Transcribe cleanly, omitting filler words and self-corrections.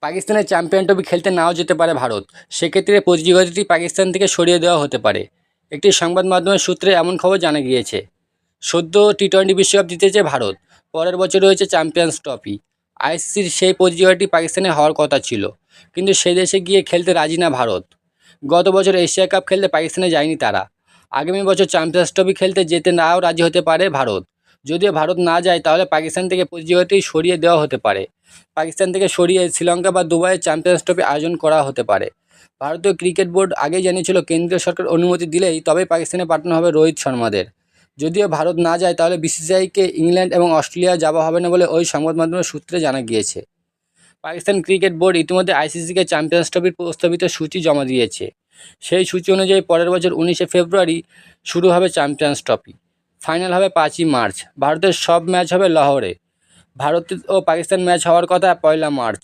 পাকিস্তানের champion trophy খেলতে নাও যেতে পারে ভারত। সেক্ষেত্রে প্রতিযোগিতাটি পাকিস্তান থেকে সরিয়ে দেওয়া হতে পারে। একটি সংবাদ মাধ্যমের সূত্রে এমন খবর জানা গিয়েছে। সদ্য টি-20 বিশ্বকাপ জিতেছে ভারত। পরের বছর রয়েছে চ্যাম্পিয়ন্স ট্রফি। আইসিসির সেই প্রতিযোগিতাটি পাকিস্তানে হওয়ার কথা ছিল, কিন্তু সে দেশে গিয়ে খেলতে রাজি না ভারত। গত বছর এশিয়া কাপ খেলতে পাকিস্তানে যায়নি তারা। আগামী বছর চ্যাম্পিয়ন্স ট্রফি খেলতে যেতে নাও রাজি হতে পারে ভারত। যদিও ভারত না যায় তাহলে পাকিস্তান থেকে প্রতিযোগিতাটি সরিয়ে দেওয়া হতে পারে। পাকিস্তান থেকে সরিয়ে শ্রীলঙ্কা বা দুবাইয়ে চ্যাম্পিয়ন্স ট্রফি আয়োজন করা হতে পারে। ভারতীয় ক্রিকেট বোর্ড আগেই জানিয়েছিল কেন্দ্রীয় সরকার অনুমতি দিলেই তবেই পাকিস্তানে পাঠানো হবে রোহিত শর্মাদের। যদিও ভারত না যায় তাহলে বিসিসিআইকে ইংল্যান্ড এবং অস্ট্রেলিয়া যাওয়া হবে না বলে ওই সংবাদ মাধ্যমের সূত্রে জানা গিয়েছে। পাকিস্তান ক্রিকেট বোর্ড ইতিমধ্যে আইসিসিকে চ্যাম্পিয়ন্স ট্রফির প্রস্তাবিত সূচি জমা দিয়েছে। সেই সূচি অনুযায়ী পরের বছর 19শে ফেব্রুয়ারি শুরু হবে চ্যাম্পিয়ন্স ট্রফি। ফাইনাল হবে 5ই মার্চ। ভারতের সব ম্যাচ হবে লাহোরে। ভারত ও পাকিস্তান ম্যাচ হওয়ার কথা 1 মার্চ।